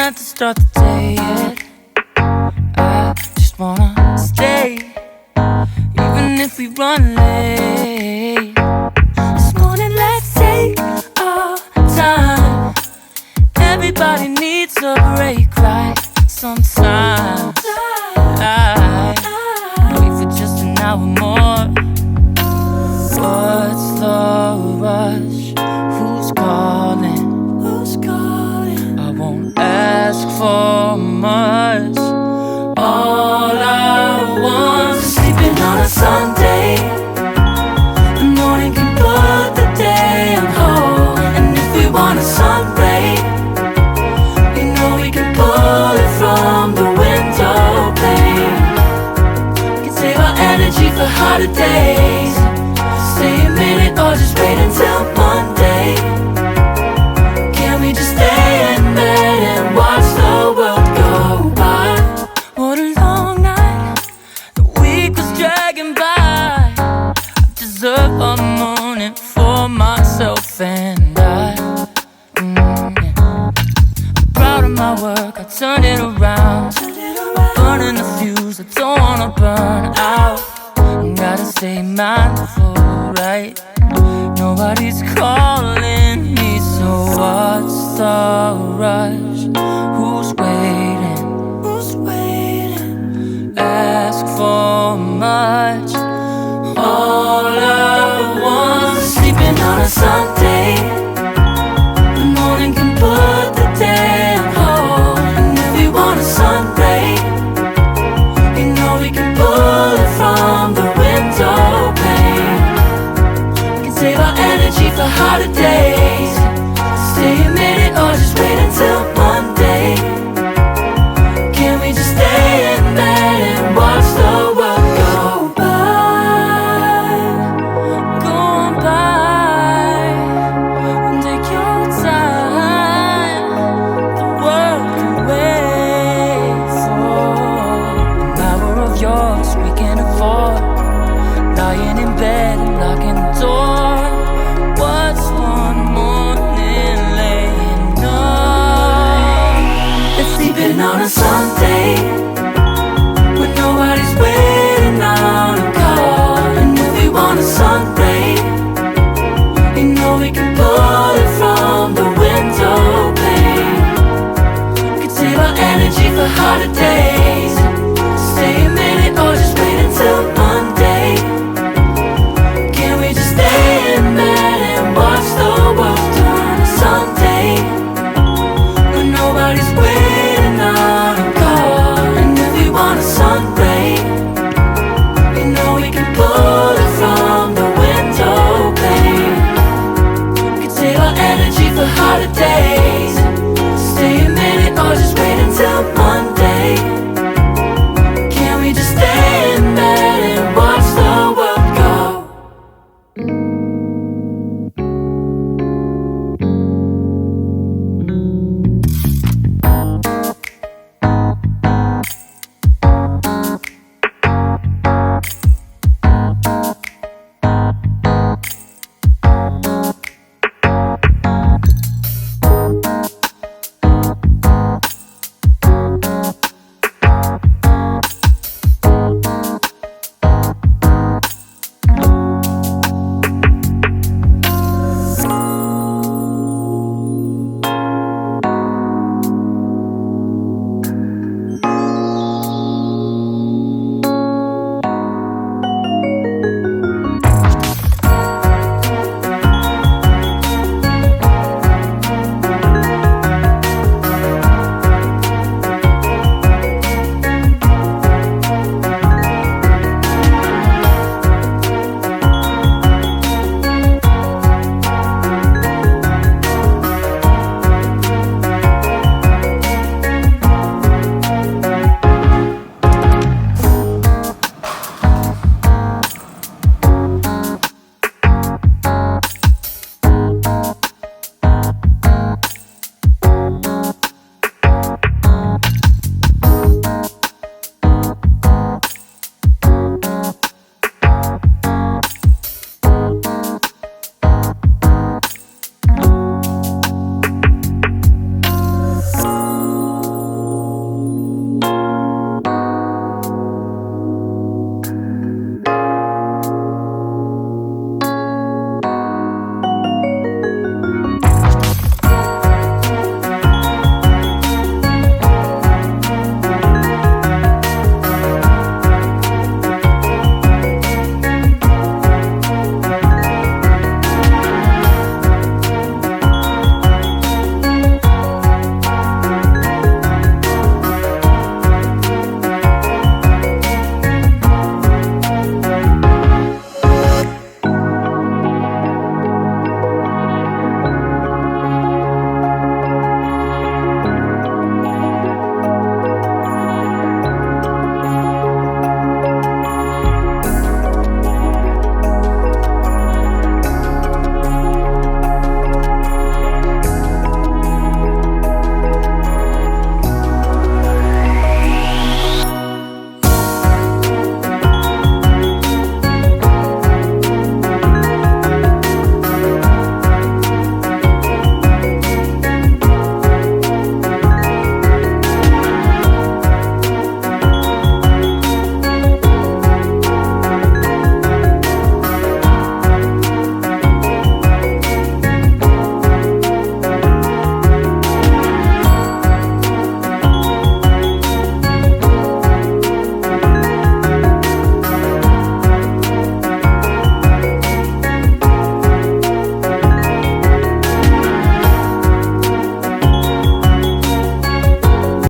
have to start the day yet. I just wanna stay, even if we run late. This morning, let's take our time. Everybody needs a break, right? Sometimes I wait for just an hour more. What's the rush? Who's calling? Who's calling? I won't ask for much. All I want is sleeping on a Sunday. The morning can put the day on hold. And if we want a sun ray, you know we can pull it from the window pane. We can save our energy for hotter days. Stay a minute or just wait until Monday. Can we just stay in bed and watch the world go by? What a long night, the week was dragging by. I deserve a morning for myself and I. I'm proud of my work, I turned it around. Burning the fuse, I don't wanna burn out. Gotta stay mindful, right? Nobody's calling me, so what's the rush? Who's waiting? Who's waiting? Ask for much. All I want is sleeping on a Sunday. The morning can put the day on hold. And if we want a sun ray, you know we can pull it from the window pane. We can save our energy for hotter days. Stay a minute or just wait until Monday. Can we just stay in bed and watch the world go by? Go on by and take your time. The world can wait for an hour of yours we can afford. Lying in bed and locking the door. What's one morning laying up? It's sleeping on a Sunday when nobody's waiting on a call. And if we want a sun ray, you know we can pull it from the window pane. We can save our energy for hotter days.